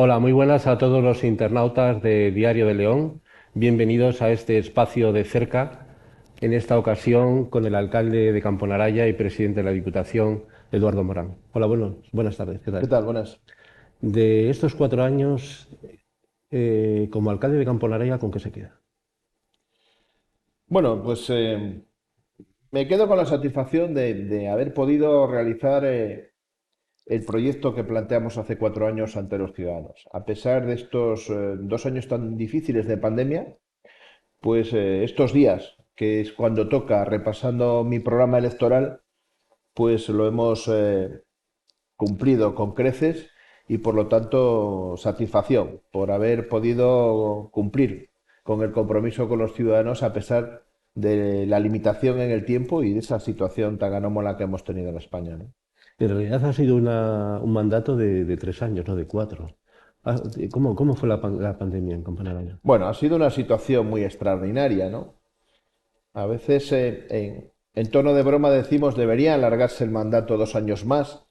Hola, muy buenas a todos los internautas de Diario de León. Bienvenidos a este espacio de cerca, en esta ocasión con el alcalde de Camponaraya y presidente de la Diputación, Eduardo Morán. Hola, buenas tardes, ¿qué ¿Qué tal? tal? Buenas. De estos 4 años, como alcalde de Camponaraya, ¿con qué se queda? Bueno, pues me quedo con la satisfacción de haber podido realizar el proyecto que planteamos hace 4 años ante los ciudadanos. A pesar de estos 2 años tan difíciles de pandemia, pues estos días, que es cuando toca, repasando mi programa electoral, pues lo hemos cumplido con creces y por lo tanto satisfacción por haber podido cumplir con el compromiso con los ciudadanos a pesar de la limitación en el tiempo y de esa situación tan anómala que hemos tenido en España, ¿no? En realidad ha sido un mandato de 3 años, no de 4. ¿Cómo fue la pandemia en Camponaraya? Bueno, ha sido una situación muy extraordinaria, ¿no? A veces en tono de broma decimos debería alargarse el mandato 2 años más,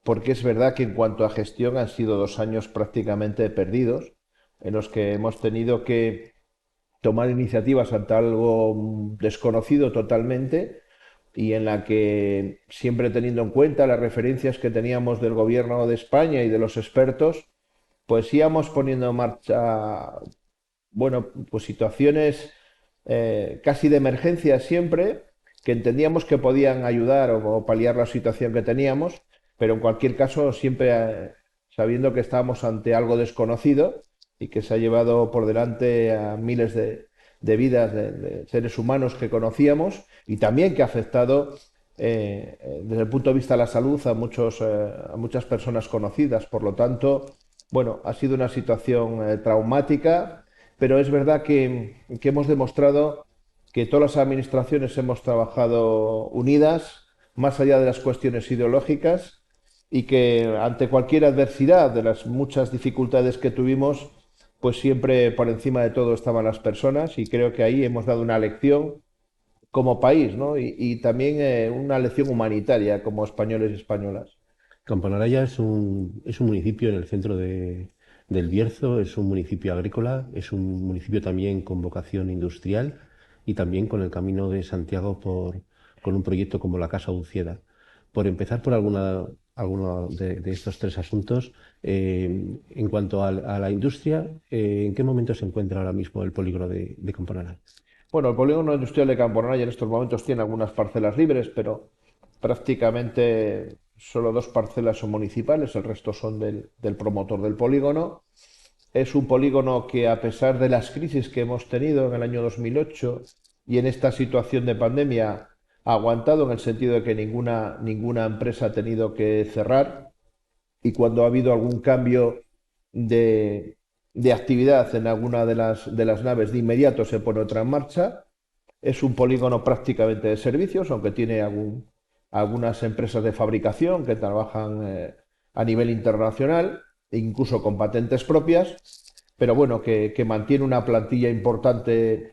porque es verdad que en cuanto a gestión han sido 2 años prácticamente perdidos, en los que hemos tenido que tomar iniciativas ante algo desconocido totalmente y en la que siempre teniendo en cuenta las referencias que teníamos del gobierno de España y de los expertos, pues íbamos poniendo en marcha, bueno, pues situaciones casi de emergencia siempre, que entendíamos que podían ayudar o paliar la situación que teníamos, pero en cualquier caso siempre sabiendo que estábamos ante algo desconocido y que se ha llevado por delante a miles de vidas de seres humanos que conocíamos y también que ha afectado desde el punto de vista de la salud a muchas personas conocidas. Por lo tanto, bueno, ha sido una situación traumática, pero es verdad que hemos demostrado que todas las administraciones hemos trabajado unidas, más allá de las cuestiones ideológicas, y que ante cualquier adversidad de las muchas dificultades que tuvimos, pues siempre por encima de todo estaban las personas, y creo que ahí hemos dado una lección como país, ¿no? Y también una lección humanitaria como españoles y españolas. Campanaraya es un municipio en el centro del Bierzo, es un municipio agrícola, es un municipio también con vocación industrial y también con el Camino de Santiago con un proyecto como la Casa Ucieda. Por empezar por alguno de estos tres asuntos, en cuanto a la industria, ¿en qué momento se encuentra ahora mismo el polígono de Campanaraya? Bueno, el polígono industrial de Camponaya en estos momentos tiene algunas parcelas libres, pero prácticamente solo 2 parcelas son municipales, el resto son del promotor del polígono. Es un polígono que, a pesar de las crisis que hemos tenido en el año 2008 y en esta situación de pandemia, ha aguantado en el sentido de que ninguna empresa ha tenido que cerrar y cuando ha habido algún cambio de, de actividad en alguna de las naves, de inmediato se pone otra en marcha. Es un polígono prácticamente de servicios, aunque tiene algunas empresas de fabricación que trabajan a nivel internacional, e incluso con patentes propias, pero bueno, que mantiene una plantilla importante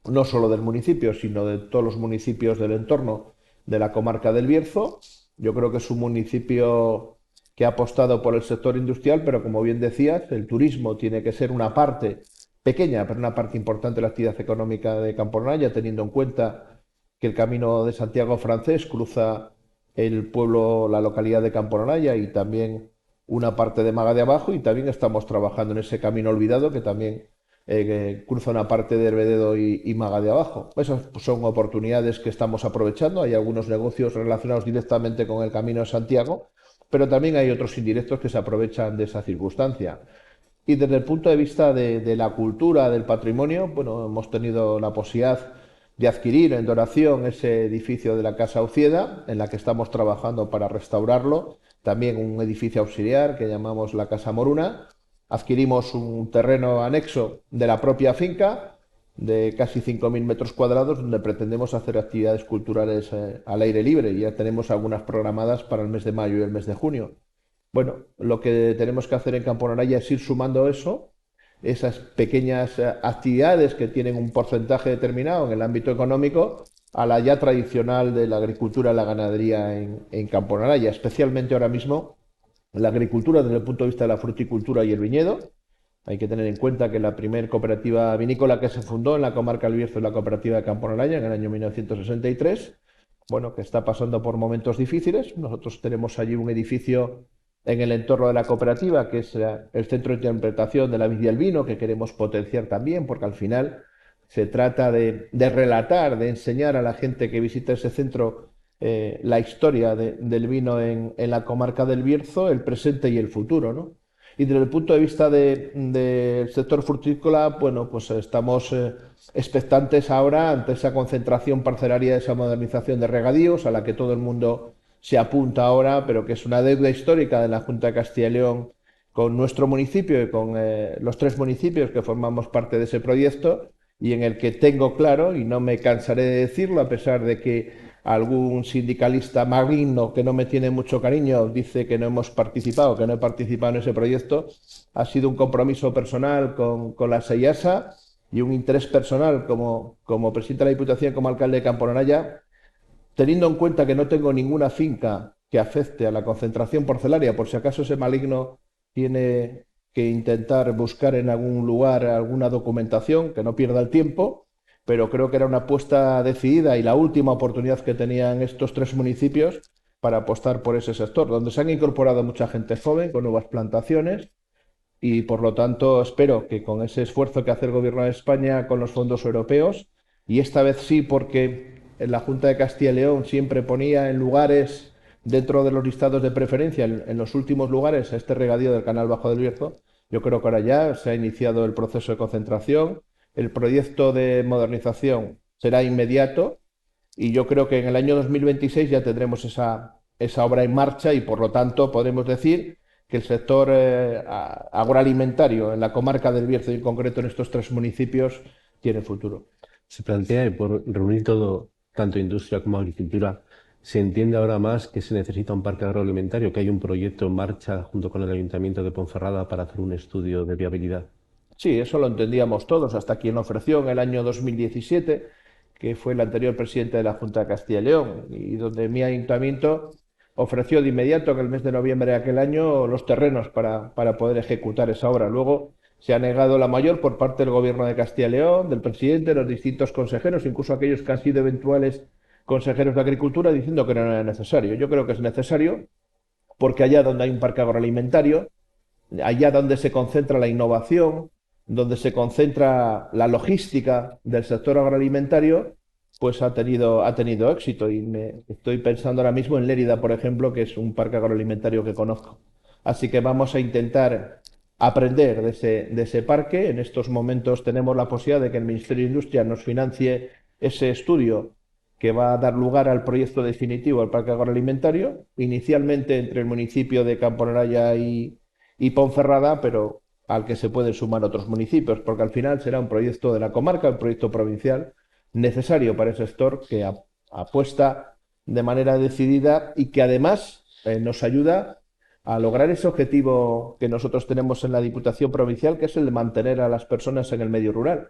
no solo del municipio, sino de todos los municipios del entorno de la comarca del Bierzo. Yo creo que es un municipio que ha apostado por el sector industrial, pero como bien decías, el turismo tiene que ser una parte pequeña, pero una parte importante de la actividad económica de Camponaya, teniendo en cuenta que el Camino de Santiago francés cruza el pueblo, la localidad de Camponaya y también una parte de Maga de Abajo, y también estamos trabajando en ese camino olvidado que también que cruza una parte de Hervededo y Maga de Abajo. Esas son oportunidades que estamos aprovechando. Hay algunos negocios relacionados directamente con el Camino de Santiago, pero también hay otros indirectos que se aprovechan de esa circunstancia. Y desde el punto de vista de la cultura, del patrimonio, bueno, hemos tenido la posibilidad de adquirir en donación ese edificio de la Casa Ucieda, en la que estamos trabajando para restaurarlo, también un edificio auxiliar que llamamos la Casa Moruna. Adquirimos un terreno anexo de la propia finca de casi 5.000 metros cuadrados donde pretendemos hacer actividades culturales al aire libre. Ya tenemos algunas programadas para el mes de mayo y el mes de junio. Bueno, lo que tenemos que hacer en Campo Naraya es ir sumando eso, esas pequeñas actividades que tienen un porcentaje determinado en el ámbito económico, a la ya tradicional de la agricultura y la ganadería en Campo Naraya, especialmente ahora mismo la agricultura desde el punto de vista de la fruticultura y el viñedo. Hay que tener en cuenta que la primera cooperativa vinícola que se fundó en la comarca del Bierzo es la cooperativa de Campo Nalaya en el año 1963, bueno, que está pasando por momentos difíciles. Nosotros tenemos allí un edificio en el entorno de la cooperativa, que es el centro de interpretación de la vid y el vino, que queremos potenciar también, porque al final se trata de relatar, de enseñar a la gente que visita ese centro la historia del vino en la comarca del Bierzo, el presente y el futuro, ¿no? Y desde el punto de vista del sector frutícola, bueno, pues estamos expectantes ahora ante esa concentración parcelaria, esa modernización de regadíos a la que todo el mundo se apunta ahora, pero que es una deuda histórica de la Junta de Castilla y León con nuestro municipio y con los 3 municipios que formamos parte de ese proyecto, y en el que tengo claro, y no me cansaré de decirlo, a pesar de que algún sindicalista maligno que no me tiene mucho cariño dice que no hemos participado, que no he participado en ese proyecto, ha sido un compromiso personal con la SEIASA y un interés personal como presidente de la Diputación, como alcalde de Campo-Nalaya, teniendo en cuenta que no tengo ninguna finca que afecte a la concentración porcelaria, por si acaso ese maligno tiene que intentar buscar en algún lugar alguna documentación, que no pierda el tiempo, pero creo que era una apuesta decidida y la última oportunidad que tenían estos 3 municipios para apostar por ese sector, donde se han incorporado mucha gente joven con nuevas plantaciones y por lo tanto espero que con ese esfuerzo que hace el Gobierno de España con los fondos europeos, y esta vez sí porque en la Junta de Castilla y León siempre ponía en lugares dentro de los listados de preferencia, en los últimos lugares, a este regadío del Canal Bajo del Bierzo, yo creo que ahora ya se ha iniciado el proceso de concentración, el proyecto de modernización será inmediato y yo creo que en el año 2026 ya tendremos esa obra en marcha y por lo tanto podremos decir que el sector agroalimentario en la comarca del Bierzo y en concreto en estos 3 municipios tiene futuro. Se plantea que por reunir todo, tanto industria como agricultura, se entiende ahora más que se necesita un parque agroalimentario, que hay un proyecto en marcha junto con el Ayuntamiento de Ponferrada para hacer un estudio de viabilidad. Sí, eso lo entendíamos todos, hasta quien ofreció en el año 2017, que fue el anterior presidente de la Junta de Castilla y León, y donde mi ayuntamiento ofreció de inmediato en el mes de noviembre de aquel año los terrenos para poder ejecutar esa obra. Luego se ha negado la mayor por parte del Gobierno de Castilla y León, del presidente, de los distintos consejeros, incluso aquellos que han sido eventuales consejeros de Agricultura, diciendo que no era necesario. Yo creo que es necesario porque allá donde hay un parque agroalimentario, allá donde se concentra la innovación, donde se concentra la logística del sector agroalimentario, pues ha tenido éxito. Y me estoy pensando ahora mismo en Lérida, por ejemplo, que es un parque agroalimentario que conozco. Así que vamos a intentar aprender de ese parque. En estos momentos tenemos la posibilidad de que el Ministerio de Industria nos financie ese estudio que va a dar lugar al proyecto definitivo del parque agroalimentario, inicialmente entre el municipio de Campo Nalaya y Ponferrada, pero al que se pueden sumar otros municipios, porque al final será un proyecto de la comarca, un proyecto provincial necesario para el sector que apuesta de manera decidida y que además nos ayuda a lograr ese objetivo que nosotros tenemos en la Diputación Provincial, que es el de mantener a las personas en el medio rural.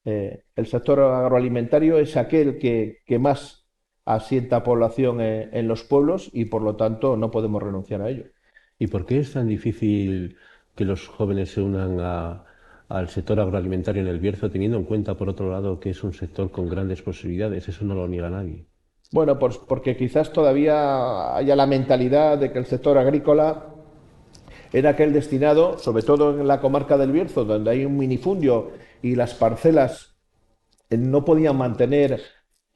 El sector agroalimentario es aquel que más asienta población en los pueblos y por lo tanto no podemos renunciar a ello. ¿Y por qué es tan difícil que los jóvenes se unan al sector agroalimentario en el Bierzo, teniendo en cuenta, por otro lado, que es un sector con grandes posibilidades? Eso no lo niega nadie. Bueno, pues porque quizás todavía haya la mentalidad de que el sector agrícola era aquel destinado, sobre todo en la comarca del Bierzo, donde hay un minifundio y las parcelas no podían mantener,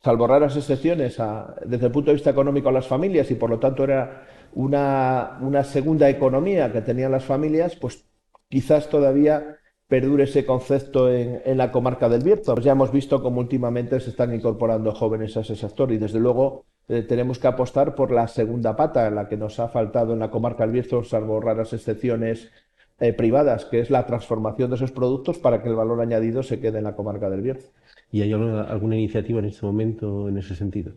salvo raras excepciones, desde el punto de vista económico a las familias y por lo tanto era una segunda economía que tenían las familias, pues quizás todavía perdure ese concepto en la comarca del Bierzo. Pues ya hemos visto cómo últimamente se están incorporando jóvenes a ese sector y desde luego tenemos que apostar por la segunda pata, la que nos ha faltado en la comarca del Bierzo, salvo raras excepciones privadas, que es la transformación de esos productos para que el valor añadido se quede en la comarca del Bierzo. ¿Y hay alguna iniciativa en este momento en ese sentido?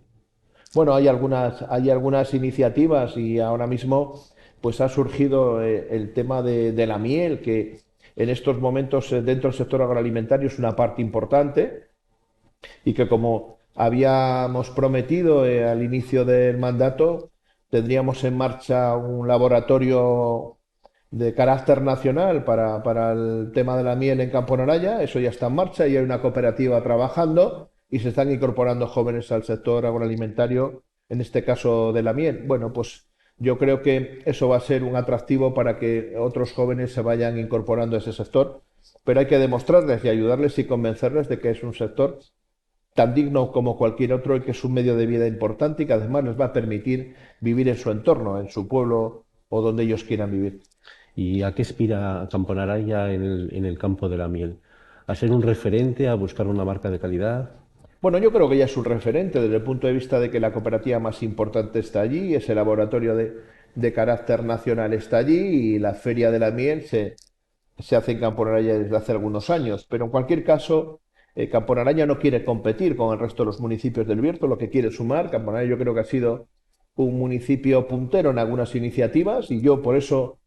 Bueno, hay algunas iniciativas y ahora mismo pues ha surgido el tema de la miel, que en estos momentos dentro del sector agroalimentario es una parte importante y que como habíamos prometido al inicio del mandato, tendríamos en marcha un laboratorio de carácter nacional para el tema de la miel en Campo Naraya. Eso ya está en marcha y hay una cooperativa trabajando y se están incorporando jóvenes al sector agroalimentario, en este caso de la miel. Bueno, pues yo creo que eso va a ser un atractivo para que otros jóvenes se vayan incorporando a ese sector, pero hay que demostrarles y ayudarles y convencerles de que es un sector tan digno como cualquier otro y que es un medio de vida importante y que además les va a permitir vivir en su entorno, en su pueblo o donde ellos quieran vivir. ¿Y a qué aspira Camponaraya en el campo de la miel? ¿A ser un referente, a buscar una marca de calidad? Bueno, yo creo que ya es un referente desde el punto de vista de que la cooperativa más importante está allí, ese laboratorio de carácter nacional está allí y la Feria de la Miel se hace en Camponaraya desde hace algunos años. Pero en cualquier caso, Camponaraya no quiere competir con el resto de los municipios del Bierzo, lo que quiere sumar. Camponaraya yo creo que ha sido un municipio puntero en algunas iniciativas y yo por eso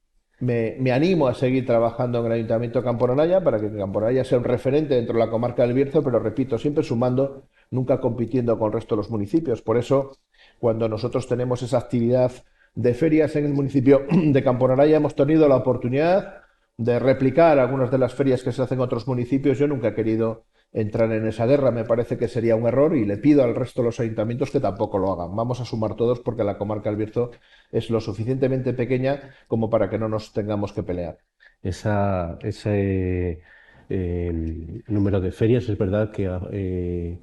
me animo a seguir trabajando en el Ayuntamiento de Camponaraya para que Camponaraya sea un referente dentro de la comarca del Bierzo, pero repito, siempre sumando, nunca compitiendo con el resto de los municipios. Por eso, cuando nosotros tenemos esa actividad de ferias en el municipio de Camponaraya, hemos tenido la oportunidad de replicar algunas de las ferias que se hacen en otros municipios. Yo nunca he querido entrar en esa guerra, me parece que sería un error y le pido al resto de los ayuntamientos que tampoco lo hagan. Vamos a sumar todos porque la comarca del Bierzo es lo suficientemente pequeña como para que no nos tengamos que pelear. Ese número de ferias es verdad que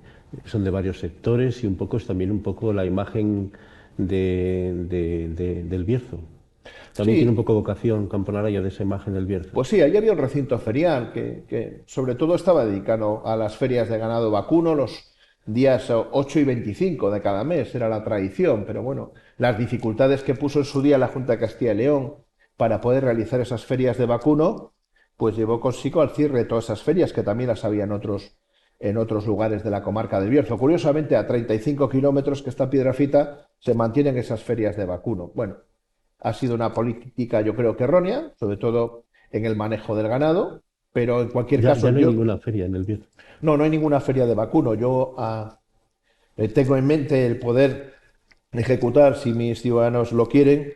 son de varios sectores y un poco es también un poco la imagen del Bierzo. También tiene un Sí, poco vocación Camponaraya de esa imagen del Bierzo. pues sí, allí había un recinto ferial que sobre todo estaba dedicado a las ferias de ganado vacuno los días 8 y 25 de cada mes, era la tradición, pero bueno, las dificultades que puso en su día la Junta de Castilla y León para poder realizar esas ferias de vacuno, pues llevó consigo al cierre de todas esas ferias que también las había en otros lugares de la comarca del Bierzo. Curiosamente, a 35 kilómetros que está Piedrafita se mantienen esas ferias de vacuno. Bueno, ha sido una política, yo creo que errónea, sobre todo en el manejo del ganado, pero en cualquier Ya caso, no hay yo ninguna feria en el Bierzo. no hay ninguna feria de vacuno. Yo tengo en mente el poder ejecutar, si mis ciudadanos lo quieren,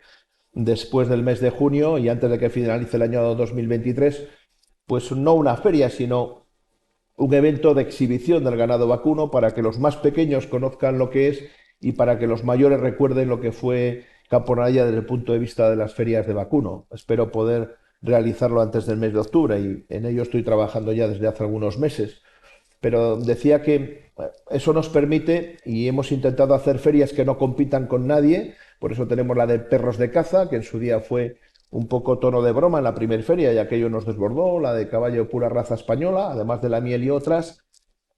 después del mes de junio y antes de que finalice el año 2023, pues no una feria, sino un evento de exhibición del ganado vacuno para que los más pequeños conozcan lo que es y para que los mayores recuerden lo que fue Camponaya desde el punto de vista de las ferias de vacuno. Espero poder realizarlo antes del mes de octubre y en ello estoy trabajando ya desde hace algunos meses. Pero decía que eso nos permite y hemos intentado hacer ferias que no compitan con nadie, por eso tenemos la de perros de caza, que en su día fue un poco tono de broma en la primera feria y aquello nos desbordó, la de caballo de pura raza española, además de la miel y otras,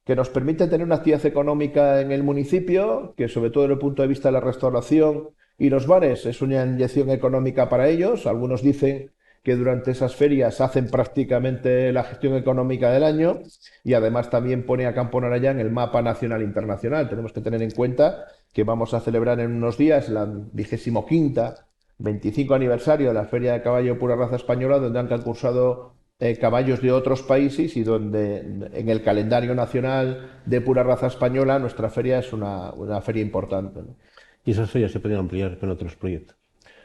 que nos permite tener una actividad económica en el municipio, que sobre todo desde el punto de vista de la restauración y los bares es una inyección económica para ellos. Algunos dicen que durante esas ferias hacen prácticamente la gestión económica del año y además también pone a Campo Naraya en el mapa nacional e internacional. Tenemos que tener en cuenta que vamos a celebrar en unos días la 25ª 25 aniversario de la Feria de Caballo Pura Raza Española, donde han concursado caballos de otros países y donde en el calendario nacional de pura raza española nuestra feria es una feria importante, ¿no? Y esas ferias se pueden ampliar con otros proyectos.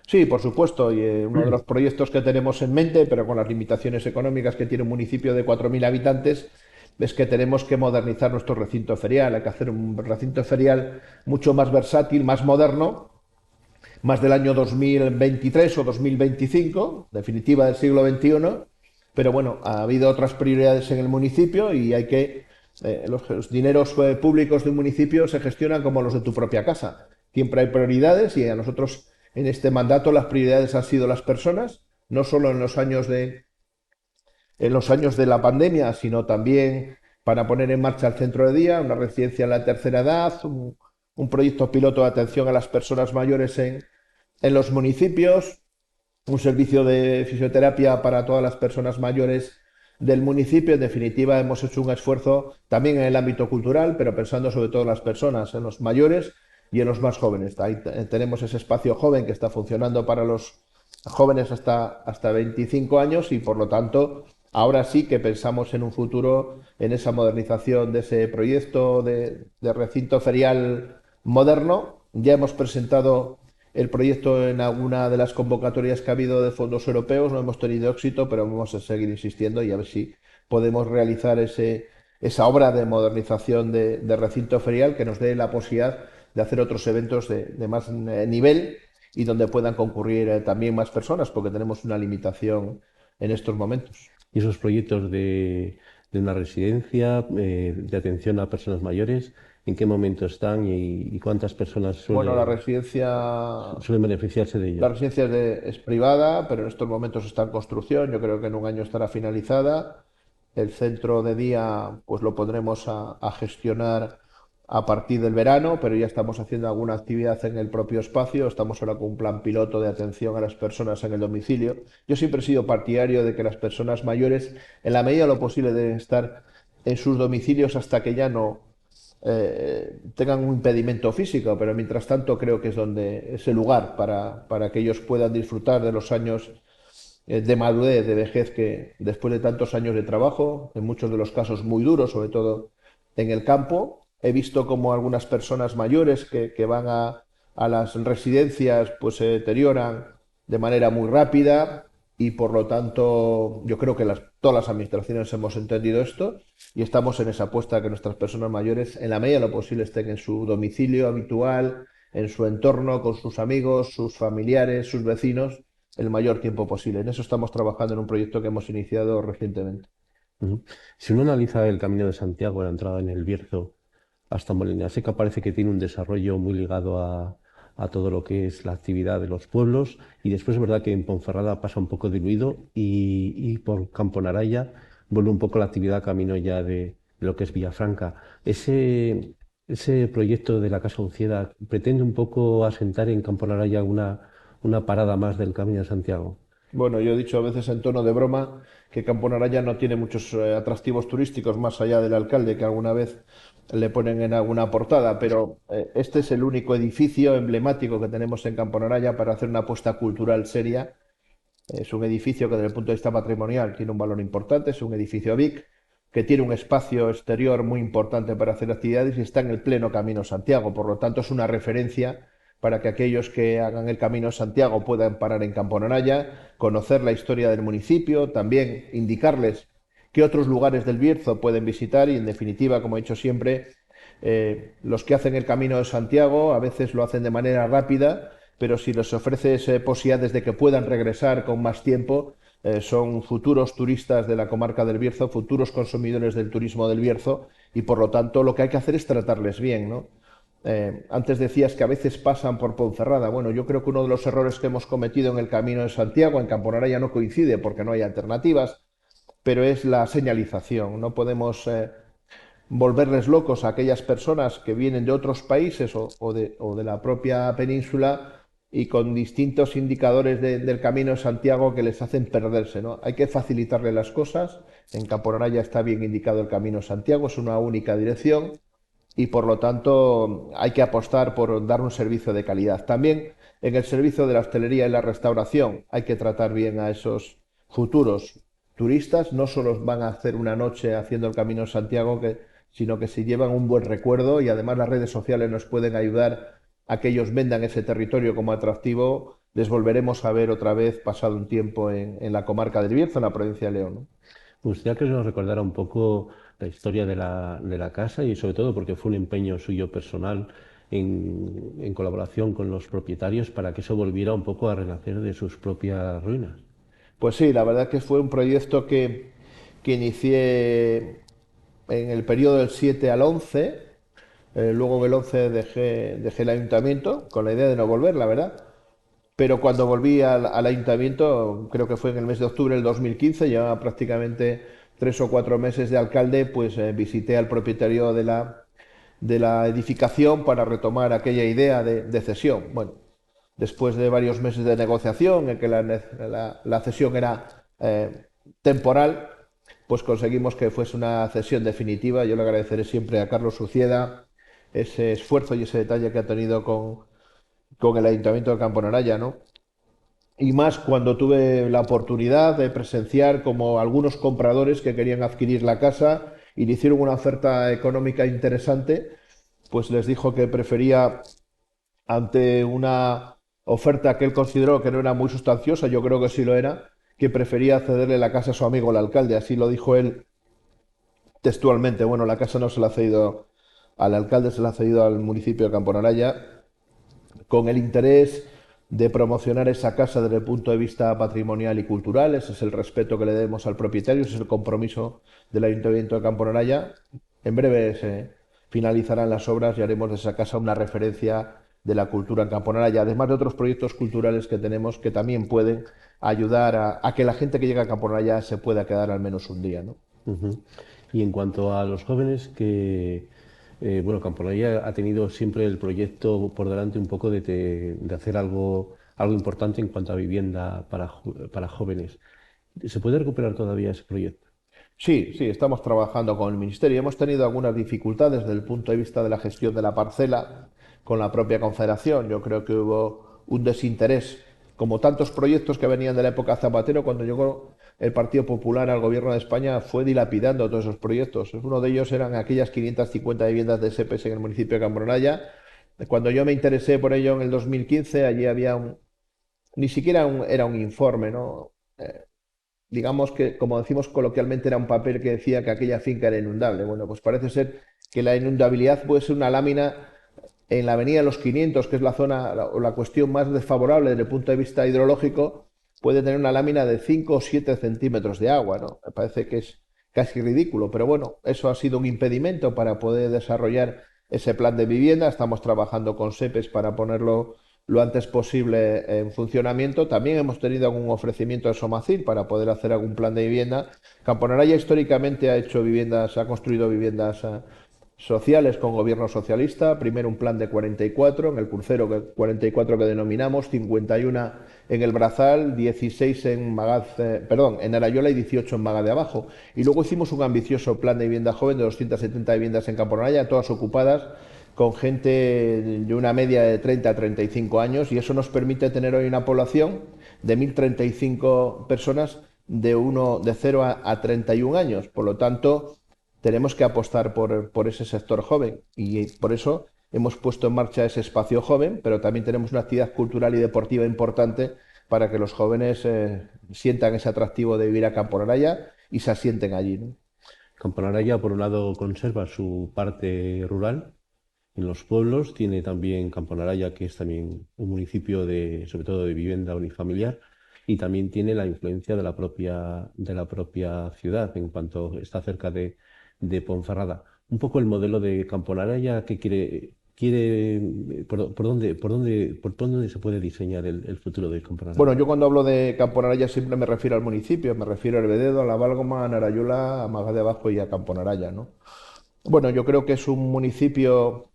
Sí, por supuesto, y uno de los proyectos que tenemos en mente, pero con las limitaciones económicas que tiene un municipio de 4.000 habitantes, es que tenemos que modernizar nuestro recinto ferial. Hay que hacer un recinto ferial mucho más versátil, más moderno, más del año 2023 o 2025, definitiva del siglo XXI, pero bueno, ha habido otras prioridades en el municipio y hay que, los dineros públicos de un municipio se gestionan como los de tu propia casa. Siempre hay prioridades y a nosotros en este mandato las prioridades han sido las personas, no solo en los años de la pandemia, sino también para poner en marcha el centro de día, una residencia en la tercera edad, un proyecto piloto de atención a las personas mayores en los municipios, un servicio de fisioterapia para todas las personas mayores del municipio. En definitiva, hemos hecho un esfuerzo también en el ámbito cultural, pero pensando sobre todo en las personas, en los mayores y en los más jóvenes. Ahí tenemos ese espacio joven que está funcionando para los jóvenes hasta 25 años y por lo tanto ahora sí que pensamos en un futuro en esa modernización de ese proyecto de recinto ferial moderno. Ya hemos presentado el proyecto en alguna de las convocatorias que ha habido de fondos europeos, no hemos tenido éxito, pero vamos a seguir insistiendo y a ver si podemos realizar esa obra de modernización de recinto ferial que nos dé la posibilidad de hacer otros eventos de más nivel y donde puedan concurrir también más personas, porque tenemos una limitación en estos momentos. Y esos proyectos de una residencia, de atención a personas mayores, ¿en qué momento están y cuántas personas Bueno, suelen beneficiarse de la ellos? residencia es privada, pero en estos momentos está en construcción. Yo creo que en un año estará finalizada. El centro de día, pues lo pondremos a gestionar a partir del verano, pero ya estamos haciendo alguna actividad en el propio espacio. Estamos ahora con un plan piloto de atención a las personas en el domicilio. Yo siempre he sido partidario de que las personas mayores, en la medida de lo posible, deben estar en sus domicilios hasta que ya no tengan un impedimento físico, pero mientras tanto creo que es el lugar para que ellos puedan disfrutar de los años de madurez, de vejez que después de tantos años de trabajo, en muchos de los casos muy duros, sobre todo en el campo, he visto como algunas personas mayores que van a las residencias pues se deterioran de manera muy rápida y por lo tanto yo creo que todas las administraciones hemos entendido esto y estamos en esa apuesta que nuestras personas mayores en la medida de lo posible estén en su domicilio habitual, en su entorno, con sus amigos, sus familiares, sus vecinos el mayor tiempo posible. En eso estamos trabajando en un proyecto que hemos iniciado recientemente. Ujú. Si uno analiza el Camino de Santiago, la entrada en el Bierzo hasta Molina Seca, parece que tiene un desarrollo muy ligado a todo lo que es la actividad de los pueblos y después es verdad que en Ponferrada pasa un poco diluido y por Campo Naraya vuelve un poco la actividad camino ya de lo que es Villafranca. Ese proyecto de la Casa Ucieda pretende un poco asentar en Campo Naraya una parada más del Camino de Santiago. Bueno, yo he dicho a veces en tono de broma que Campo Naraya no tiene muchos atractivos turísticos más allá del alcalde que alguna vez le ponen en alguna portada, pero este es el único edificio emblemático que tenemos en Campo Naraya para hacer una apuesta cultural seria. Es un edificio que desde el punto de vista patrimonial tiene un valor importante, es un edificio BIC que tiene un espacio exterior muy importante para hacer actividades y está en el pleno Camino Santiago, por lo tanto es una referencia para que aquellos que hagan el Camino Santiago puedan parar en Campo Naraya, conocer la historia del municipio, también indicarles qué otros lugares del Bierzo pueden visitar y en definitiva, como he dicho siempre, los que hacen el Camino de Santiago a veces lo hacen de manera rápida, pero si les ofreces posibilidades de que puedan regresar con más tiempo, son futuros turistas de la comarca del Bierzo, futuros consumidores del turismo del Bierzo y por lo tanto lo que hay que hacer es tratarles bien, ¿no? Antes decías que a veces pasan por Ponferrada. Bueno, yo creo que uno de los errores que hemos cometido en el Camino de Santiago, en Camponaraya no coincide porque no hay alternativas, pero es la señalización. No podemos volverles locos a aquellas personas que vienen de otros países o de la propia península y con distintos indicadores del Camino de Santiago que les hacen perderse, ¿no? Hay que facilitarle las cosas. En Camponaraya está bien indicado el Camino de Santiago, es una única dirección y por lo tanto hay que apostar por dar un servicio de calidad. También en el servicio de la hostelería y la restauración hay que tratar bien a esos futuros turistas. No solo van a hacer una noche haciendo el Camino de Santiago, sino que si llevan un buen recuerdo y además las redes sociales nos pueden ayudar a que ellos vendan ese territorio como atractivo, les volveremos a ver otra vez pasado un tiempo en la comarca del Bierzo, en la provincia de León, ¿no? Me gustaría que nos recordara un poco la historia de la casa y sobre todo porque fue un empeño suyo personal en colaboración con los propietarios para que eso volviera un poco a renacer de sus propias ruinas. Pues sí, la verdad que fue un proyecto que inicié en el periodo del 7 al 11, luego en el 11 dejé el ayuntamiento con la idea de no volver, la verdad. Pero cuando volví al ayuntamiento, creo que fue en el mes de octubre del 2015, llevaba prácticamente 3 o 4 meses de alcalde, pues visité al propietario de la edificación para retomar aquella idea de cesión. Bueno, después de varios meses de negociación, en que la cesión era temporal, pues conseguimos que fuese una cesión definitiva. Yo le agradeceré siempre a Carlos Sucieda ese esfuerzo y ese detalle que ha tenido con el Ayuntamiento de Campo Naraya, ¿no? Y más cuando tuve la oportunidad de presenciar como algunos compradores que querían adquirir la casa y le hicieron una oferta económica interesante, pues les dijo que prefería ante una oferta que él consideró que no era muy sustanciosa, yo creo que sí lo era, que prefería cederle la casa a su amigo el alcalde, así lo dijo él textualmente. Bueno, la casa no se la ha cedido al alcalde, se la ha cedido al municipio de Camponaraya, con el interés de promocionar esa casa desde el punto de vista patrimonial y cultural. Ese es el respeto que le debemos al propietario, ese es el compromiso del Ayuntamiento de Camponaraya. En breve se finalizarán las obras y haremos de esa casa una referencia de la cultura en Camponaraya, además de otros proyectos culturales que tenemos que también pueden ayudar a que la gente que llega a Camponaraya se pueda quedar al menos un día, ¿no? Ujú. Y en cuanto a los jóvenes, que bueno, Camponaya ha tenido siempre el proyecto por delante un poco de hacer algo importante en cuanto a vivienda para jóvenes. ¿Se puede recuperar todavía ese proyecto? Sí, sí, estamos trabajando con el Ministerio. Hemos tenido algunas dificultades desde el punto de vista de la gestión de la parcela con la propia Confederación. Yo creo que hubo un desinterés, como tantos proyectos que venían de la época Zapatero, cuando llegó el Partido Popular al gobierno de España, fue dilapidando todos esos proyectos. Uno de ellos eran aquellas 550 viviendas de SEPES en el municipio de Cambronaya. Cuando yo me interesé por ello en el 2015, allí había ni siquiera era un informe, ¿no? Digamos que, como decimos coloquialmente, era un papel que decía que aquella finca era inundable. Bueno, pues parece ser que la inundabilidad puede ser una lámina en la avenida de los 500, que es la zona o la cuestión más desfavorable desde el punto de vista hidrológico, puede tener una lámina de 5 o 7 centímetros de agua, ¿no? Me parece que es casi ridículo, pero bueno, eso ha sido un impedimento para poder desarrollar ese plan de vivienda. Estamos trabajando con SEPES para ponerlo lo antes posible en funcionamiento. También hemos tenido algún ofrecimiento de Somacil para poder hacer algún plan de vivienda. Camponaraya históricamente ha hecho viviendas, ha construido viviendas sociales con gobierno socialista. Primero un plan de 44 en el crucero, 44 que denominamos, 51 en el Brazal, 16 en Magaz, en Arayola y 18 en Maga de Abajo. Y luego hicimos un ambicioso plan de vivienda joven de 270 viviendas en Camponaraya, todas ocupadas con gente de una media de 30 a 35 años, y eso nos permite tener hoy una población de 1.035 personas de 0 a 31 años. Por lo tanto, tenemos que apostar por ese sector joven y por eso hemos puesto en marcha ese espacio joven, pero también tenemos una actividad cultural y deportiva importante para que los jóvenes sientan ese atractivo de vivir a Camponaraya y se asienten allí, ¿no? Camponaraya, por un lado, conserva su parte rural. En los pueblos tiene también Camponaraya, que es también un municipio sobre todo de vivienda unifamiliar, y también tiene la influencia de la propia ciudad en cuanto está cerca de Ponferrada. Un poco el modelo de Camponaraya que por dónde se puede diseñar el futuro de Bueno, Camponaraya. yo cuando hablo de Camponaraya siempre me refiero al municipio, me refiero a Hervededo, a La Válgoma, a Narayola, a Maga de Abajo y a Camponaraya, ¿no? Bueno, yo creo que es un municipio.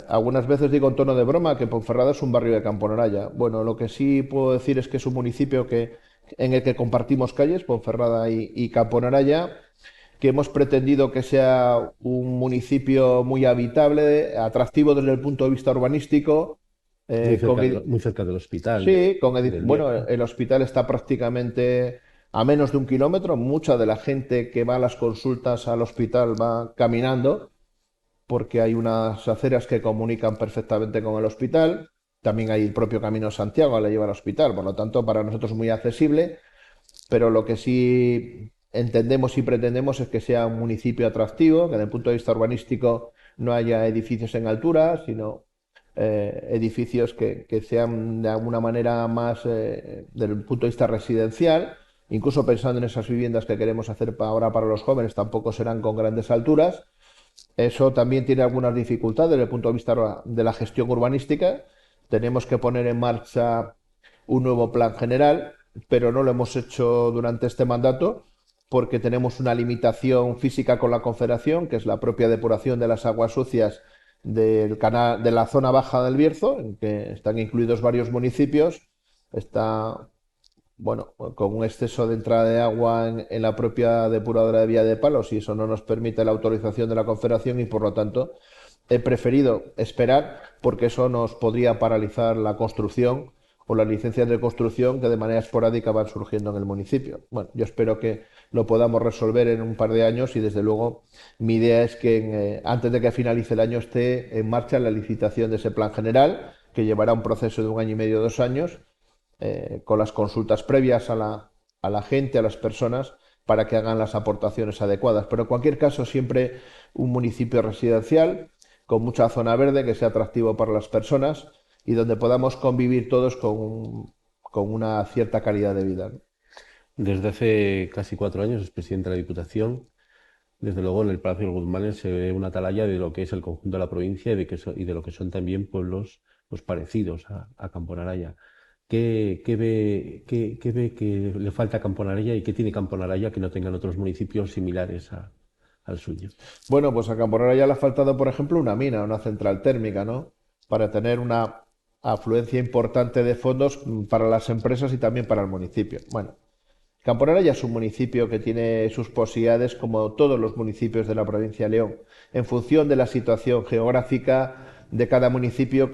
Algunas veces digo en tono de broma que Ponferrada es un barrio de Camponaraya. Bueno, lo que sí puedo decir es que es un municipio en el que compartimos calles, Ponferrada y Camponaraya, que hemos pretendido que sea un municipio muy habitable, atractivo desde el punto de vista urbanístico, Muy con, cerca, muy cerca del hospital sí, del bueno, Bierzo. el hospital está prácticamente a menos de 1 kilómetro. Mucha de la gente que va a las consultas al hospital va caminando porque hay unas aceras que comunican perfectamente con el hospital. También hay el propio Camino de Santiago que le lleva al hospital, por lo tanto, para nosotros es muy accesible, pero lo que sí entendemos y pretendemos es que sea un municipio atractivo, que desde el punto de vista urbanístico no haya edificios en altura, sino edificios que sean de alguna manera más desde el punto de vista residencial. Incluso pensando en esas viviendas que queremos hacer ahora para los jóvenes, tampoco serán con grandes alturas. Eso también tiene algunas dificultades desde el punto de vista de la gestión urbanística. Tenemos que poner en marcha un nuevo plan general, pero no lo hemos hecho durante este mandato porque tenemos una limitación física con la Confederación, que es la propia depuración de las aguas sucias del canal de la zona baja del Bierzo, en que están incluidos varios municipios. Está, bueno, con un exceso de entrada de agua en la propia depuradora de Vía de Palos, y eso no nos permite la autorización de la Confederación, y por lo tanto he preferido esperar porque eso nos podría paralizar la construcción o las licencias de construcción que de manera esporádica van surgiendo en el municipio. Bueno, yo espero que lo podamos resolver en un par de años, y desde luego mi idea es que antes de que finalice el año esté en marcha la licitación de ese plan general, que llevará un proceso de 1 año y medio, 2 años, con las consultas previas a la gente, a las personas, para que hagan las aportaciones adecuadas. Pero en cualquier caso, siempre un municipio residencial con mucha zona verde que sea atractivo para las personas y donde podamos convivir todos con una cierta calidad de vida, ¿no? Desde hace casi 4 años es presidente de la Diputación. Desde luego, en el Palacio de los Guzmanes se ve una atalaya de lo que es el conjunto de la provincia y de lo que son también pueblos pues, parecidos a Camponaraya. ¿Qué ve que le falta a Camponaraya y qué tiene Camponaraya que no tengan otros municipios similares al suyo? Bueno, pues a Camporera ya le ha faltado, por ejemplo, una mina, una central térmica, ¿no? Para tener una afluencia importante de fondos para las empresas y también para el municipio. Bueno, Camporera ya es un municipio que tiene sus posibilidades como todos los municipios de la provincia de León. En función de la situación geográfica de cada municipio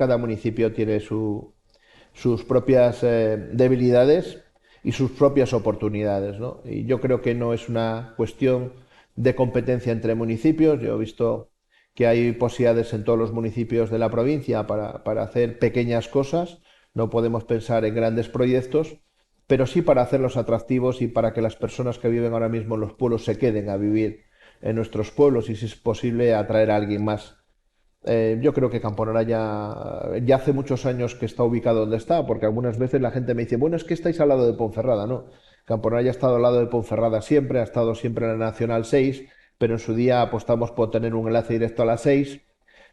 tiene sus propias debilidades y sus propias oportunidades, ¿no? Y yo creo que no es una cuestión de competencia entre municipios. Yo he visto que hay posibilidades en todos los municipios de la provincia para hacer pequeñas cosas. No podemos pensar en grandes proyectos, pero sí para hacerlos atractivos y para que las personas que viven ahora mismo en los pueblos se queden a vivir en nuestros pueblos y, si es posible, atraer a alguien más. Yo creo que Camponera ya hace muchos años que está ubicado donde está, porque algunas veces la gente me dice, bueno, es que estáis al lado de Ponferrada, ¿no? Camponera ya ha estado al lado de Ponferrada siempre, ha estado siempre en la Nacional 6, pero en su día apostamos por tener un enlace directo a la 6.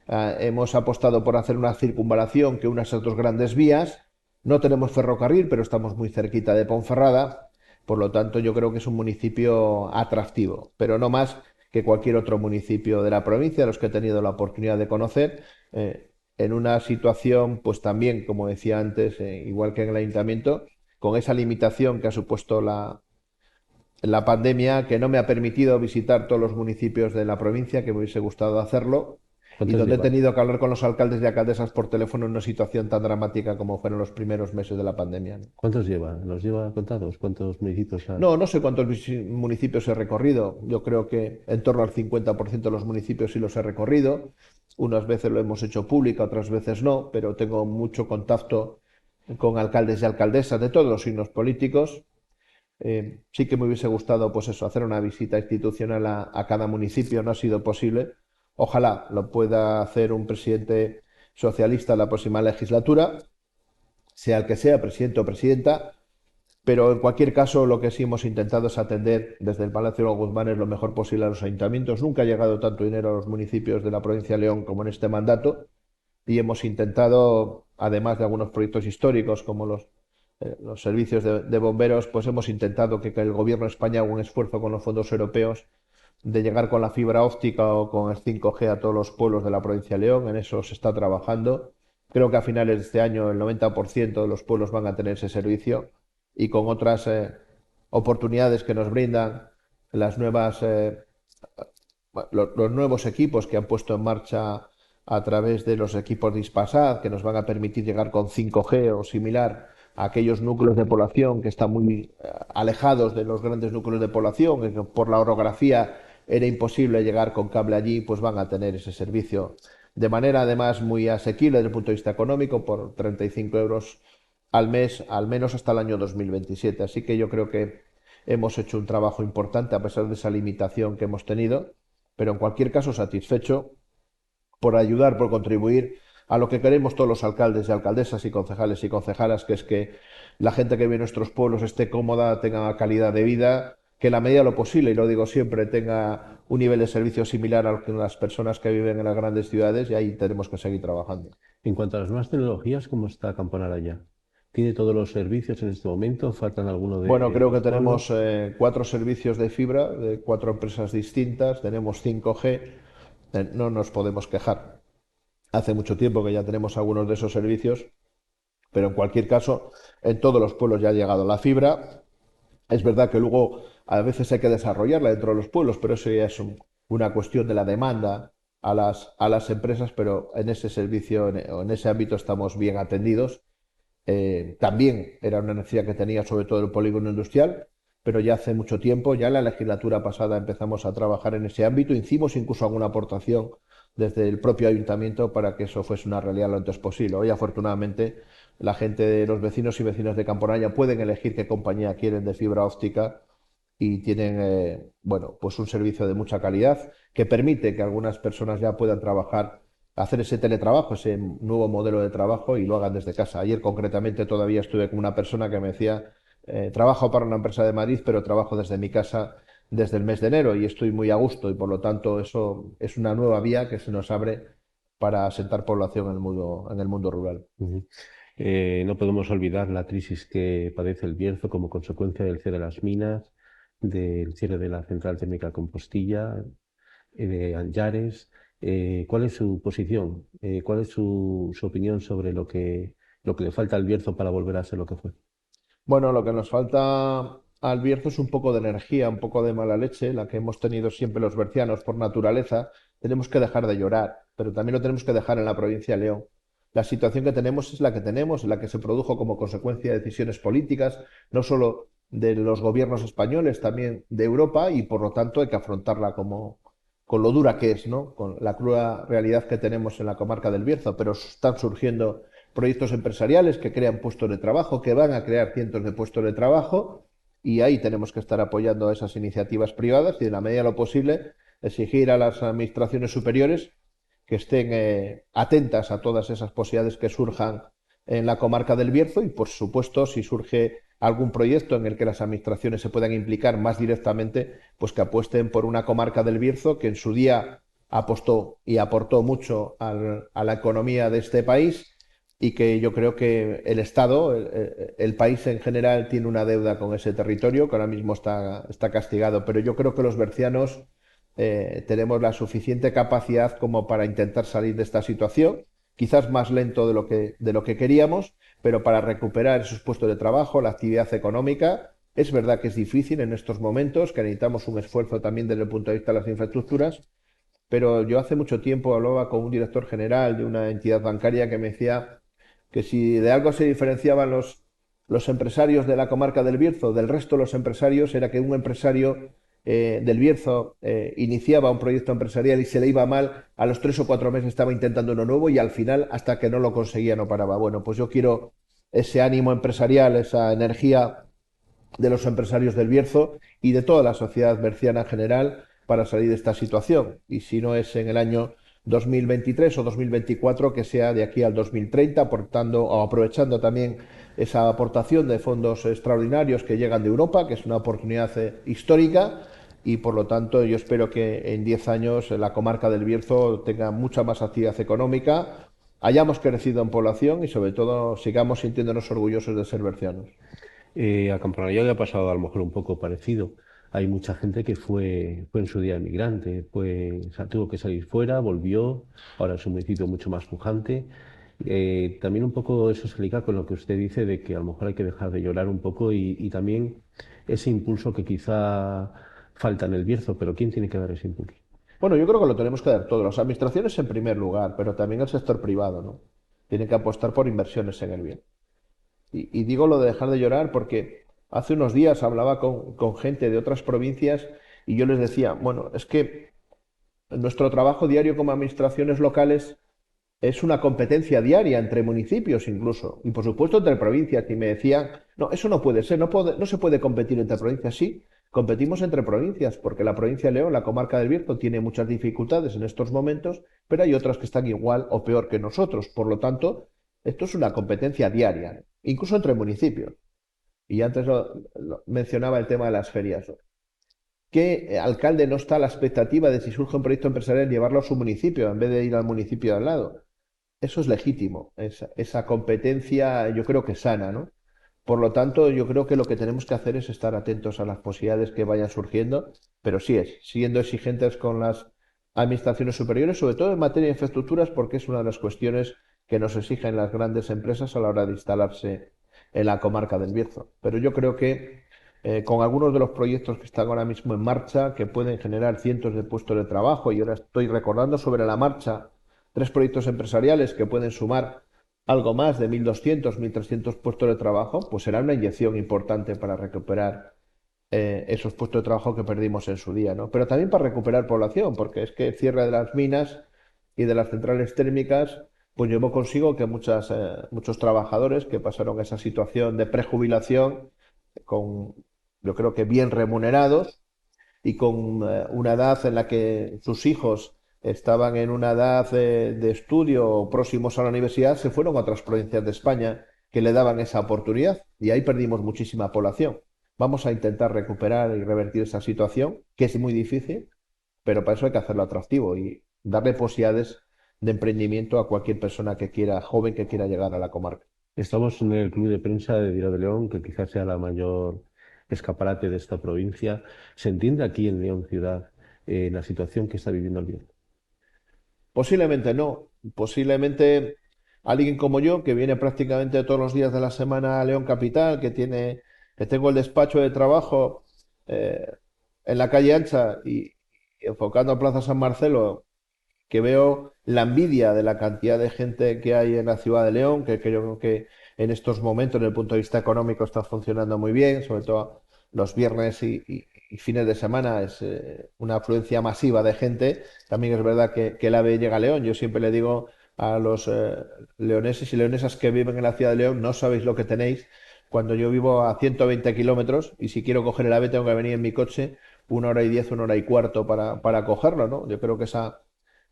Hemos apostado por hacer una circunvalación que une esas dos grandes vías. No tenemos ferrocarril, pero estamos muy cerquita de Ponferrada. Por lo tanto, yo creo que es un municipio atractivo, pero no más que cualquier otro municipio de la provincia, los que he tenido la oportunidad de conocer, en una situación, pues también, como decía antes, igual que en el ayuntamiento, con esa limitación que ha supuesto la pandemia, que no me ha permitido visitar todos los municipios de la provincia, que me hubiese gustado hacerlo, y ¿Cuántos donde he lleva? tenido que hablar con los alcaldes y alcaldesas por teléfono en una situación tan dramática como fueron los primeros meses de la pandemia, ¿no? ¿Cuántos lleva? ¿Los lleva contados? ¿Cuántos municipios ha? No, no sé cuántos municipios he recorrido. Yo creo que en torno al 50% de los municipios sí los he recorrido. Unas veces lo hemos hecho pública, otras veces no, pero tengo mucho contacto con alcaldes y alcaldesas de todos los signos políticos. Sí que me hubiese gustado, pues eso, hacer una visita institucional a cada municipio. No ha sido posible. Ojalá lo pueda hacer un presidente socialista en la próxima legislatura, sea el que sea, presidente o presidenta. Pero en cualquier caso, lo que sí hemos intentado es atender desde el Palacio de los Guzmanes lo mejor posible a los ayuntamientos. Nunca ha llegado tanto dinero a los municipios de la provincia de León como en este mandato, y hemos intentado, además de algunos proyectos históricos como los servicios de bomberos, pues hemos intentado que el gobierno de España haga un esfuerzo con los fondos europeos de llegar con la fibra óptica o con el 5G a todos los pueblos de la provincia de León. En eso se está trabajando. Creo que a finales de este año el 90% de los pueblos van a tener ese servicio, y con otras oportunidades que nos brindan las nuevas, los nuevos equipos que han puesto en marcha a través de los equipos de Hispasat, que nos van a permitir llegar con 5G o similar a aquellos núcleos de población que están muy alejados de los grandes núcleos de población, que por la orografía era imposible llegar con cable allí, pues van a tener ese servicio de manera además muy asequible desde el punto de vista económico, por 35 euros al mes, al menos hasta el año 2027. Así que yo creo que hemos hecho un trabajo importante a pesar de esa limitación que hemos tenido, pero en cualquier caso satisfecho por ayudar, por contribuir a lo que queremos todos los alcaldes y alcaldesas y concejales y concejalas, que es que la gente que vive en nuestros pueblos esté cómoda, tenga calidad de vida, que en la medida de lo posible, y lo digo siempre, tenga un nivel de servicio similar a las personas que viven en las grandes ciudades, y ahí tenemos que seguir trabajando. En cuanto a las nuevas tecnologías, ¿cómo está Camponaraya? ¿Tiene todos los servicios en este momento? ¿Faltan alguno Bueno, de creo que los tenemos pueblos? 4 servicios de fibra de 4 empresas distintas, tenemos 5G, no nos podemos quejar. Hace mucho tiempo que ya tenemos algunos de esos servicios, pero en cualquier caso, en todos los pueblos ya ha llegado la fibra. Es verdad que luego a veces hay que desarrollarla dentro de los pueblos, pero eso ya es una cuestión de la demanda a las empresas, pero en ese servicio o en ese ámbito estamos bien atendidos. También era una necesidad que tenía sobre todo el polígono industrial, pero ya hace mucho tiempo, ya en la legislatura pasada empezamos a trabajar en ese ámbito, hicimos incluso alguna aportación desde el propio ayuntamiento para que eso fuese una realidad lo antes posible. Hoy, afortunadamente, la gente de los vecinos y vecinas de Camporaya pueden elegir qué compañía quieren de fibra óptica y tienen, bueno, pues un servicio de mucha calidad que permite que algunas personas ya puedan trabajar, hacer ese teletrabajo, ese nuevo modelo de trabajo y lo hagan desde casa. Ayer concretamente todavía estuve con una persona que me decía, trabajo para una empresa de Madrid, pero trabajo desde mi casa desde el mes de enero y estoy muy a gusto y por lo tanto eso es una nueva vía que se nos abre para asentar población en el mundo rural. Ujú. No podemos olvidar la crisis que padece el Bierzo como consecuencia del cierre de las minas, del cierre de la central térmica Compostilla, de Anllares. ¿Cuál es su posición? ¿Cuál es su opinión sobre lo que le falta al Bierzo para volver a ser lo que fue? Bueno, lo que nos falta al Bierzo es un poco de energía, un poco de mala leche, la que hemos tenido siempre los bercianos por naturaleza. Tenemos que dejar de llorar, pero también lo tenemos que dejar en la provincia de León. La situación que tenemos es la que tenemos, la que se produjo como consecuencia de decisiones políticas, no solo de los gobiernos españoles, también de Europa, y por lo tanto hay que afrontarla como, con lo dura que es, ¿no? Con la cruda realidad que tenemos en la comarca del Bierzo, pero están surgiendo proyectos empresariales que crean puestos de trabajo, que van a crear cientos de puestos de trabajo, y ahí tenemos que estar apoyando a esas iniciativas privadas y, en la medida de lo posible, exigir a las administraciones superiores que estén atentas a todas esas posibilidades que surjan en la comarca del Bierzo y, por supuesto, si surge algún proyecto en el que las administraciones se puedan implicar más directamente, pues que apuesten por una comarca del Bierzo que en su día apostó y aportó mucho a la economía de este país y que yo creo que el Estado, el país en general, tiene una deuda con ese territorio que ahora mismo está castigado, pero yo creo que los bercianos tenemos la suficiente capacidad como para intentar salir de esta situación, quizás más lento de lo que queríamos, pero para recuperar esos puestos de trabajo, la actividad económica. Es verdad que es difícil en estos momentos, que necesitamos un esfuerzo también desde el punto de vista de las infraestructuras, pero yo hace mucho tiempo hablaba con un director general de una entidad bancaria que me decía que si de algo se diferenciaban los empresarios de la comarca del Bierzo del resto de los empresarios, era que un empresario del Bierzo iniciaba un proyecto empresarial y se le iba mal, a los 3 o 4 meses estaba intentando uno nuevo y al final, hasta que no lo conseguía, no paraba. Bueno, pues yo quiero ese ánimo empresarial, esa energía de los empresarios del Bierzo y de toda la sociedad berciana en general para salir de esta situación. Y si no es en el año 2023 o 2024, que sea de aquí al 2030, aportando o aprovechando también esa aportación de fondos extraordinarios que llegan de Europa, que es una oportunidad histórica. Y por lo tanto, yo espero que en 10 años la comarca del Bierzo tenga mucha más actividad económica, hayamos crecido en población y sobre todo sigamos sintiéndonos orgullosos de ser bercianos. A Campanilla le ha pasado a lo mejor un poco parecido. Hay mucha gente que fue en su día emigrante, o sea, tuvo que salir fuera, volvió, ahora es un municipio mucho más pujante. También un poco eso se liga con lo que usted dice de que a lo mejor hay que dejar de llorar un poco y también ese impulso que quizá falta en el Bierzo, pero ¿quién tiene que dar ese impulso? Bueno, yo creo que lo tenemos que dar todos, las administraciones en primer lugar, pero también el sector privado, ¿no? Tiene que apostar por inversiones en el bien. Y digo lo de dejar de llorar porque hace unos días hablaba con gente de otras provincias y yo les decía, bueno, es que nuestro trabajo diario como administraciones locales es una competencia diaria entre municipios incluso, y por supuesto entre provincias. Y me decían, no, eso no puede ser, no se puede competir entre provincias. Sí, competimos entre provincias, porque la provincia de León, la comarca del Bierzo, tiene muchas dificultades en estos momentos, pero hay otras que están igual o peor que nosotros. Por lo tanto, esto es una competencia diaria, incluso entre municipios. Y antes mencionaba el tema de las ferias, ¿no? ¿Qué alcalde no está a la expectativa de si surge un proyecto empresarial llevarlo a su municipio en vez de ir al municipio de al lado? Eso es legítimo, esa competencia yo creo que es sana, ¿no? Por lo tanto, yo creo que lo que tenemos que hacer es estar atentos a las posibilidades que vayan surgiendo, pero sí es, siendo exigentes con las administraciones superiores, sobre todo en materia de infraestructuras, porque es una de las cuestiones que nos exigen las grandes empresas a la hora de instalarse en la comarca del Bierzo. Pero yo creo que con algunos de los proyectos que están ahora mismo en marcha, que pueden generar cientos de puestos de trabajo, y ahora estoy recordando sobre la marcha 3 proyectos empresariales que pueden sumar algo más de 1.200, 1.300 puestos de trabajo, pues será una inyección importante para recuperar esos puestos de trabajo que perdimos en su día, ¿no? Pero también para recuperar población, porque es que el cierre de las minas y de las centrales térmicas, pues llevó consigo que muchos trabajadores que pasaron esa situación de prejubilación, con, yo creo que bien remunerados y con una edad en la que sus hijos estaban en una edad de estudio o próximos a la universidad, se fueron a otras provincias de España que le daban esa oportunidad y ahí perdimos muchísima población. Vamos a intentar recuperar y revertir esa situación, que es muy difícil, pero para eso hay que hacerlo atractivo y darle posibilidades de emprendimiento a cualquier persona que quiera, joven que quiera llegar a la comarca. Estamos en el Club de Prensa de Vila de León, que quizás sea la mayor escaparate de esta provincia. ¿Se entiende aquí en León ciudad la situación que está viviendo el Bierzo? Posiblemente no, posiblemente alguien como yo, que viene prácticamente todos los días de la semana a León Capital, que tengo el despacho de trabajo eh, en la calle Ancha y enfocando a Plaza San Marcelo, que veo la envidia de la cantidad de gente que hay en la ciudad de León, que creo que en estos momentos, desde el punto de vista económico, está funcionando muy bien, sobre todo los viernes y fines de semana es una afluencia masiva de gente. También es verdad que el AVE llega a León. Yo siempre le digo a los leoneses y leonesas que viven en la ciudad de León, no sabéis lo que tenéis cuando yo vivo a 120 kilómetros y si quiero coger el AVE tengo que venir en mi coche 1 hora y 10, 1 hora y cuarto para cogerlo, ¿no? Yo creo que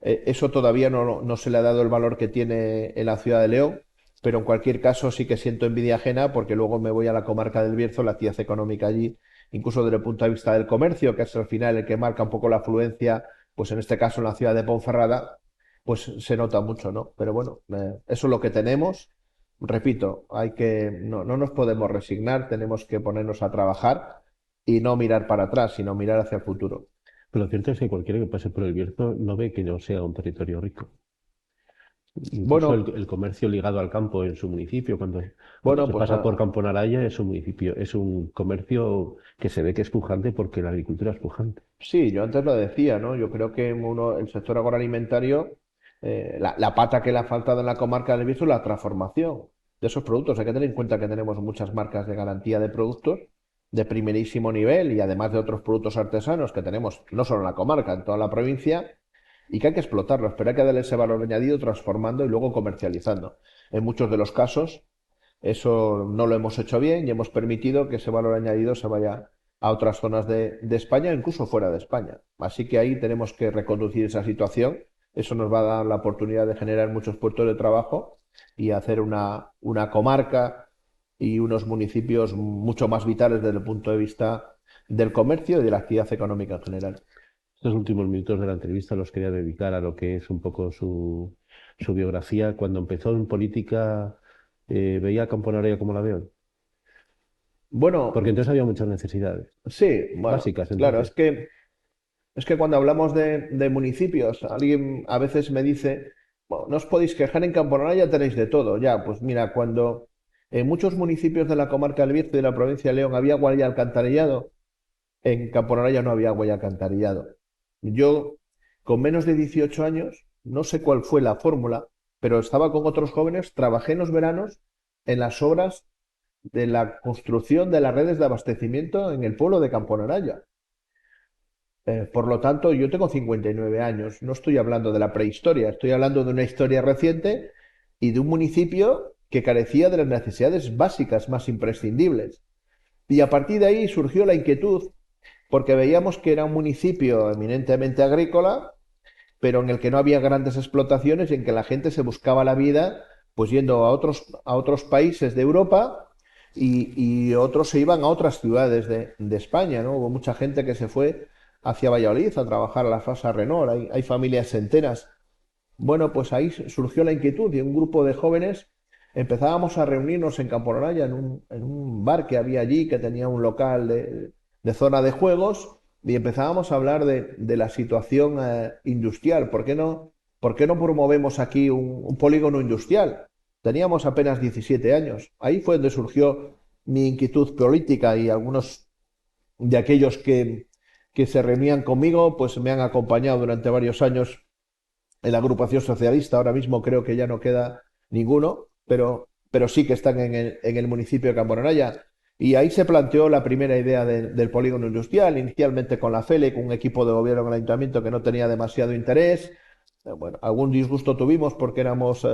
eso todavía no se le ha dado el valor que tiene en la ciudad de León, pero en cualquier caso sí que siento envidia ajena porque luego me voy a la comarca del Bierzo, la actividad económica allí, incluso desde el punto de vista del comercio, que es al final el que marca un poco la afluencia, pues en este caso en la ciudad de Ponferrada, pues se nota mucho, ¿no? Pero bueno, eso es lo que tenemos. Repito, no nos podemos resignar, tenemos que ponernos a trabajar y no mirar para atrás, sino mirar hacia el futuro. Pero lo cierto es que cualquiera que pase por el Bierzo no ve que no sea un territorio rico. Incluso Bueno, el comercio ligado al campo en su municipio, cuando bueno, se pues pasa por Campo Naraya, es un municipio, es un comercio que se ve que es pujante porque la agricultura es pujante. sí, yo antes lo decía, ¿no? Yo creo que el sector agroalimentario, la pata que le ha faltado en la comarca del Bierzo es la transformación de esos productos. Hay que tener en cuenta que tenemos muchas marcas de garantía de productos de primerísimo nivel y además de otros productos artesanos que tenemos no solo en la comarca, en toda la provincia, y que hay que explotarlos, pero hay que darle ese valor añadido transformando y luego comercializando. En muchos de los casos eso no lo hemos hecho bien y hemos permitido que ese valor añadido se vaya a otras zonas de España, incluso fuera de España. Así que ahí tenemos que reconducir esa situación. Eso nos va a dar la oportunidad de generar muchos puestos de trabajo y hacer una comarca y unos municipios mucho más vitales desde el punto de vista del comercio y de la actividad económica en general. Estos últimos minutos de la entrevista los quería dedicar a lo que es un poco su biografía. Cuando empezó en política, veía a Campo Naraya como la veo. Bueno, Porque entonces había muchas necesidades sí, bueno, básicas claro, entonces. es que cuando hablamos de municipios, alguien a veces me dice, bueno, no os podéis quejar en Camponara, ya tenéis de todo. Ya, pues mira, cuando en muchos municipios de la comarca del Bierzo y de la provincia de León había agua y alcantarillado, en Camponara ya no había agua y alcantarillado. Yo, con menos de 18 años, no sé cuál fue la fórmula, pero estaba con otros jóvenes, trabajé en los veranos en las obras de la construcción de las redes de abastecimiento en el pueblo de Camponaraya. Por lo tanto, yo tengo 59 años, no estoy hablando de la prehistoria, estoy hablando de una historia reciente y de un municipio que carecía de las necesidades básicas más imprescindibles. Y a partir de ahí surgió la inquietud, porque veíamos que era un municipio eminentemente agrícola, pero en el que no había grandes explotaciones y en que la gente se buscaba la vida pues yendo a otros países de Europa y otros se iban a otras ciudades de España, ¿no? Hubo mucha gente que se fue hacia Valladolid a trabajar a la FASA Renault, hay familias enteras. Bueno, pues ahí surgió la inquietud y un grupo de jóvenes empezábamos a reunirnos en Camporaya en un bar que había allí, que tenía un local de zona de juegos, y empezábamos a hablar de la situación industrial. Por qué no promovemos aquí un polígono industrial? Teníamos apenas 17 años. Ahí fue donde surgió mi inquietud política y algunos de aquellos que se reunían conmigo, pues me han acompañado durante varios años en la agrupación socialista. Ahora mismo creo que ya no queda ninguno, pero sí que están en el municipio de Campo Naraya. Y ahí se planteó la primera idea del polígono industrial, inicialmente con la FELE, con un equipo de gobierno en el ayuntamiento que no tenía demasiado interés. Bueno, algún disgusto tuvimos porque éramos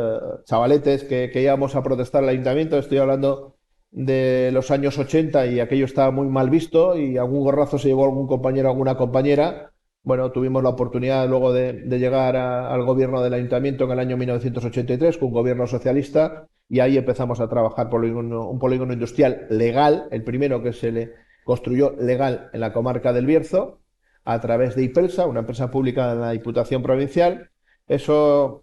chavaletes que íbamos a protestar al ayuntamiento. Estoy hablando de los años 80 y aquello estaba muy mal visto y algún gorrazo se llevó algún compañero o alguna compañera. Bueno, tuvimos la oportunidad luego de llegar al gobierno del ayuntamiento en el año 1983 con un gobierno socialista y ahí empezamos a trabajar un polígono industrial legal, el primero que se le construyó legal en la comarca del Bierzo a través de IPELSA, una empresa pública de la Diputación Provincial. Eso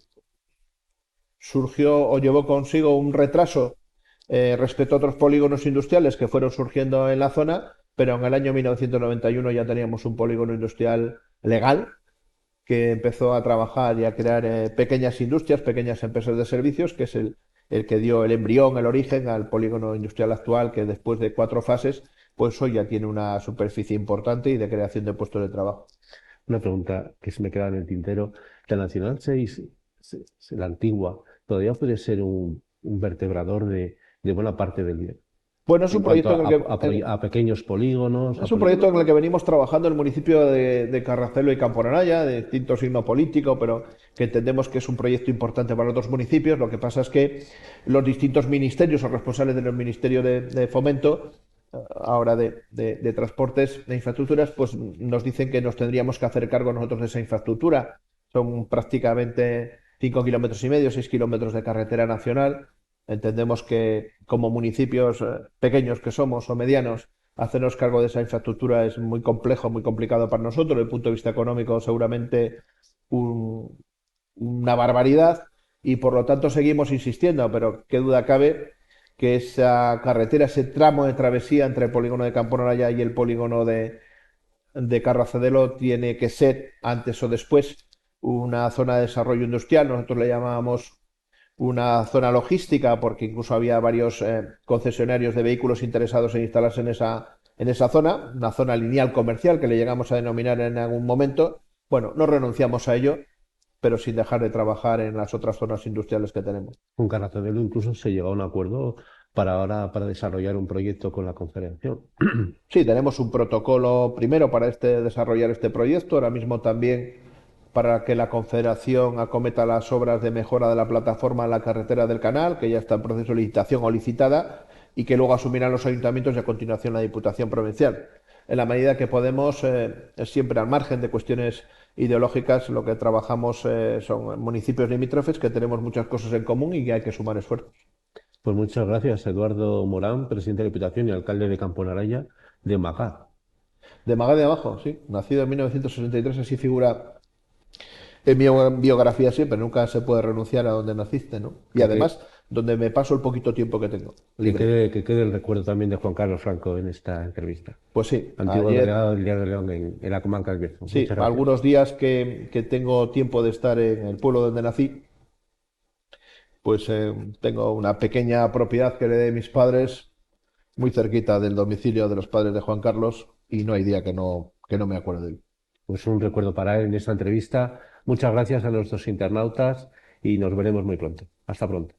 surgió o llevó consigo un retraso respecto a otros polígonos industriales que fueron surgiendo en la zona, pero en el año 1991 ya teníamos un polígono industrial legal que empezó a trabajar y a crear pequeñas industrias, pequeñas empresas de servicios, que es el que dio el embrión, el origen al polígono industrial actual, que después de 4 fases, pues hoy ya tiene una superficie importante y de creación de puestos de trabajo. Una pregunta que se me queda en el tintero. ¿La Nacional 6, la antigua, todavía puede ser un vertebrador de buena parte del día? Bueno, es En un cuanto proyecto en el que, a pequeños polígonos, es un proyecto en el que venimos trabajando en el municipio de Carracelo y Camporanaya, de distinto signo político, pero que entendemos que es un proyecto importante para otros municipios. Lo que pasa es que los distintos ministerios o responsables del Ministerio de Fomento, ahora de Transportes, de Infraestructuras, pues nos dicen que nos tendríamos que hacer cargo nosotros de esa infraestructura. Son prácticamente 5,5 kilómetros, 6 kilómetros de carretera nacional. Entendemos que como municipios pequeños que somos o medianos, hacernos cargo de esa infraestructura es muy complejo, muy complicado para nosotros. Desde el punto de vista económico, seguramente un- una barbaridad y por lo tanto seguimos insistiendo, pero qué duda cabe que esa carretera, ese tramo de travesía entre el polígono de Camponoraya y el polígono de Carracedelo tiene que ser, antes o después, una zona de desarrollo industrial. Nosotros le llamábamos una zona logística, porque incluso había varios concesionarios de vehículos interesados en instalarse en esa zona, una zona lineal comercial que le llegamos a denominar en algún momento. Bueno, no renunciamos a ello, pero sin dejar de trabajar en las otras zonas industriales que tenemos. con Carracedelo incluso se llegó a un acuerdo para ahora para desarrollar un proyecto con la Confederación. Sí, tenemos un protocolo primero para desarrollar este proyecto, ahora mismo también para que la Confederación acometa las obras de mejora de la plataforma en la carretera del canal, que ya está en proceso de licitación o licitada, y que luego asumirán los ayuntamientos y a continuación la Diputación Provincial. En la medida que podemos, siempre al margen de cuestiones ideológicas, lo que trabajamos son municipios limítrofes que tenemos muchas cosas en común y que hay que sumar esfuerzos. Pues muchas gracias, Eduardo Morán, presidente de la Diputación y alcalde de Camponaraya de Magá. De Magá de Abajo, sí, nacido en 1963, así figura en mi biografía siempre, nunca se puede renunciar a donde naciste, ¿no? Y Que, que, además, donde me paso el poquito tiempo que tengo libre. que quede el recuerdo también de Juan Carlos Franco en esta entrevista. Pues sí, Antiguo ayer, delegado del Diario de León en la comarca del Bierzo. sí, Muchas gracias. algunos días que tengo tiempo de estar en el pueblo donde nací, pues tengo una pequeña propiedad que heredé de mis padres, muy cerquita del domicilio de los padres de Juan Carlos, y no hay día que no me acuerde de él. Pues un recuerdo para él en esta entrevista. Muchas gracias a nuestros internautas y nos veremos muy pronto. Hasta pronto.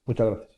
Muchas gracias.